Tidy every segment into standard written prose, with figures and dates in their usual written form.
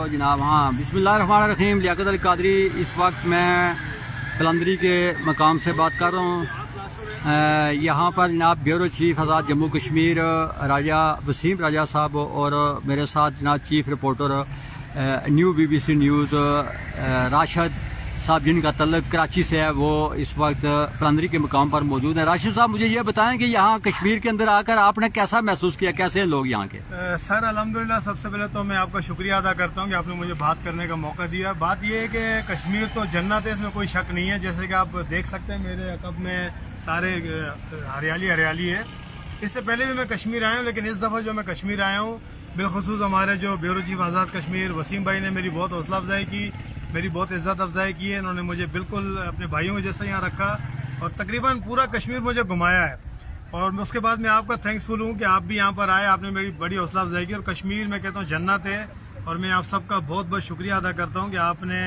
جناب ہاں بسم اللہ الرحمن الرحیم. لیاقت علی قادری. اس وقت میں قلندری کے مقام سے بات کر رہا ہوں. یہاں پر جناب بیورو چیف آزاد جموں کشمیر راجہ وسیم راجہ صاحب اور میرے ساتھ جناب chief reporter new BBC news Rashid صاحب جن کا تعلق کراچی سے ہے، وہ اس وقت قلندری کے مقام پر موجود ہیں. راشد صاحب مجھے یہ بتائیں کہ یہاں کشمیر کے اندر آ کر آپ نے کیسا محسوس کیا، کیسے لوگ یہاں کے؟ سر الحمدللہ سب سے پہلے تو میں آپ کا شکریہ ادا کرتا ہوں کہ آپ نے مجھے بات کرنے کا موقع دیا. بات یہ ہے کہ کشمیر تو جنت ہے، اس میں کوئی شک نہیں ہے. جیسے کہ آپ دیکھ سکتے ہیں میرے عقب میں سارے ہریالی ہے. اس سے پہلے بھی میں کشمیر آیا ہوں، لیکن اس دفعہ جو میں کشمیر آیا ہوں بالخصوص ہمارے جو بیورو چیف آزاد کشمیر وسیم بھائی نے میری بہت حوصلہ افزائی کی، میری بہت عزت افزائی کی ہے. انہوں نے مجھے بالکل اپنے بھائیوں کے جیسا یہاں رکھا اور تقریباً پورا کشمیر مجھے گھمایا ہے. اور اس کے بعد میں آپ کا تھینکس فل ہوں کہ آپ بھی یہاں پر آئے، آپ نے میری بڑی حوصلہ افزائی کی. اور کشمیر میں کہتا ہوں جنت ہے، اور میں آپ سب کا بہت بہت شکریہ ادا کرتا ہوں کہ آپ نے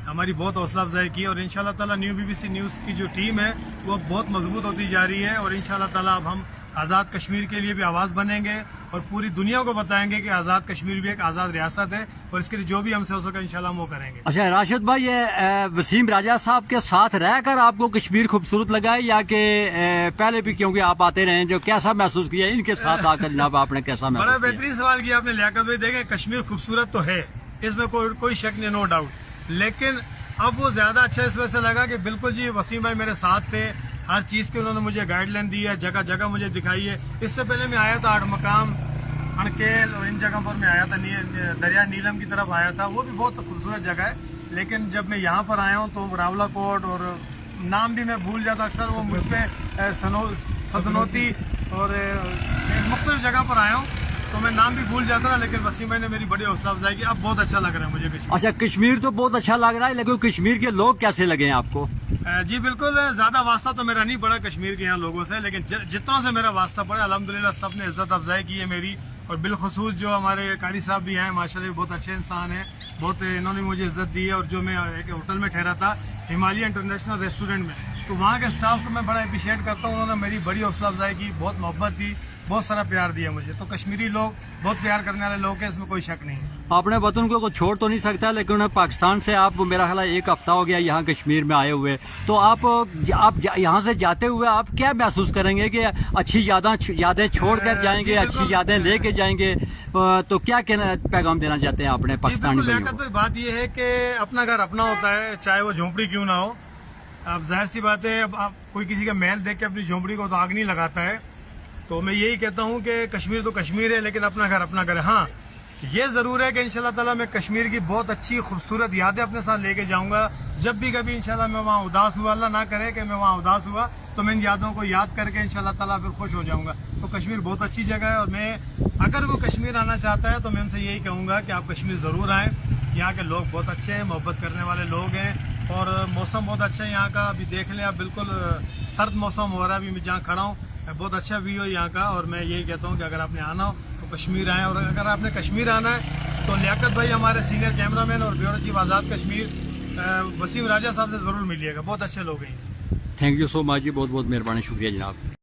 ہماری بہت حوصلہ افزائی کی. اور انشاءاللہ تعالیٰ نیو BBC نیوز کی جو ٹیم ہے وہ بہت مضبوط ہوتی جا رہی ہے. اور انشاءاللہ تعالیٰ اب ہم آزاد کشمیر کے لیے بھی آواز بنیں گے اور پوری دنیا کو بتائیں گے کہ آزاد کشمیر بھی ایک آزاد ریاست ہے، اور اس کے لیے جو بھی ہم سے ہو سکے انشاءاللہ ہم وہ کریں گے. اچھا راشد بھائی، یہ وسیم راجہ صاحب کے ساتھ رہ کر آپ کو کشمیر خوبصورت لگا ہے، یا کہ پہلے بھی کیونکہ آپ آتے رہے جو کیسا محسوس کیا ان کے ساتھ آ کر جناب آپ نے کیسا محسوس بڑا کیا؟ بہترین سوال کیا آپ نے لیاقت بھائی. دیکھیں کشمیر خوبصورت تو ہے، اس میں کوئی شک نہیں، نو ڈاؤٹ. لیکن اب وہ زیادہ اچھا اس وجہ سے لگا کہ بالکل جی وسیم بھائی میرے ساتھ تھے، ہر چیز کے انہوں نے مجھے گائیڈ لائن دی ہے، جگہ جگہ مجھے دکھائی ہے. اس سے پہلے میں آیا تھا 8 مقام، انکیل اور ان جگہ پر میں آیا تھا، دریا نیلم کی طرف آیا تھا، وہ بھی بہت خوبصورت جگہ ہے. لیکن جب میں یہاں پر آیا ہوں تو راولا کوٹ اور نام بھی میں بھول جاتا اکثر، وہ مجھ پہ سدنوتی اور مختلف جگہ پر آیا ہوں تو میں نام بھی بھول جاتا نا. لیکن وسیم بھائی نے میری بڑی حوصلہ افزائی کی. اب بہت اچھا لگ رہا ہے مجھے کشمیر. اچھا کشمیر تو بہت اچھا لگ رہا ہے، لیکن کشمیر کے لوگ کیسے لگے ہیں آپ کو؟ جی بالکل، زیادہ واسطہ تو میرا نہیں پڑا کشمیر کے یہاں لوگوں سے، لیکن جتنا سے میرا واسطہ پڑا الحمدللہ سب نے عزت افزائی کی ہے میری. اور بالخصوص جو ہمارے قاری صاحب بھی ہیں ماشاءاللہ بہت اچھے انسان ہیں، بہت انہوں نے مجھے عزت دی ہے. اور جو میں ایک ہوٹل میں ٹھہرا تھا ہمالیہ انٹرنیشنل ریسٹورینٹ میں، تو وہاں کے اسٹاف کو میں بڑا اپریشیٹ کرتا ہوں. انہوں نے میری بڑی حوصلہ افزائی کی، بہت محبت دی، بہت سارا پیار دیا مجھے. تو کشمیری لوگ بہت پیار کرنے والے لوگ ہیں، اس میں کوئی شک نہیں ہے. اپنے وطن کو چھوڑ تو نہیں سکتا، لیکن پاکستان سے آپ میرا خیال ہے 1 ہفتہ ہو گیا یہاں کشمیر میں آئے ہوئے، تو آپ یہاں سے جاتے ہوئے آپ کیا محسوس کریں گے کہ اچھی یادیں چھوڑ کر جائیں گے، اچھی یادیں لے کے جائیں گے، تو کیا پیغام دینا چاہتے ہیں اپنے پاکستانی بھائیوں کو؟ بات یہ ہے کہ اپنا گھر اپنا ہوتا ہے، چاہے وہ جھونپڑی کیوں نہ ہو. اب ظاہر سی بات ہے، اب کوئی کسی کا محل دیکھ کے اپنی جھونپڑی کو تو آگ نہیں لگاتا ہے. تو میں یہی کہتا ہوں کہ کشمیر تو کشمیر ہے، لیکن اپنا گھر ہے. ہاں یہ ضرور ہے کہ انشاءاللہ تعالیٰ میں کشمیر کی بہت اچھی خوبصورت یادیں اپنے ساتھ لے کے جاؤں گا. جب بھی کبھی انشاءاللہ میں وہاں اداس ہوا، اللہ نہ کرے کہ میں وہاں اداس ہوا، تو میں ان یادوں کو یاد کر کے انشاءاللہ تعالیٰ پھر خوش ہو جاؤں گا. تو کشمیر بہت اچھی جگہ ہے، اور میں اگر وہ کشمیر آنا چاہتا ہے تو میں ان سے یہی کہوں گا کہ آپ کشمیر ضرور آئیں. یہاں کے لوگ بہت اچھے ہیں، محبت کرنے والے لوگ ہیں، اور موسم بہت اچھا ہے یہاں کا. ابھی دیکھ لیں آپ، بالکل سرد موسم ہو رہا ہے. ابھی میں جہاں کھڑا ہوں بہت اچھا ویو ہے یہاں کا. اور میں یہی کہتا ہوں کہ اگر آپ نے آنا ہو تو کشمیر آئیں. اور اگر آپ نے کشمیر آنا ہے تو لیاقت بھائی ہمارے سینئر کیمرہ مین اور بیورو چیف آزاد کشمیر وسیم راجہ صاحب سے ضرور ملیے گا، بہت اچھے لوگ ہیں. تھینک یو سو مچ جی، بہت بہت مہربانی، شکریہ جناب.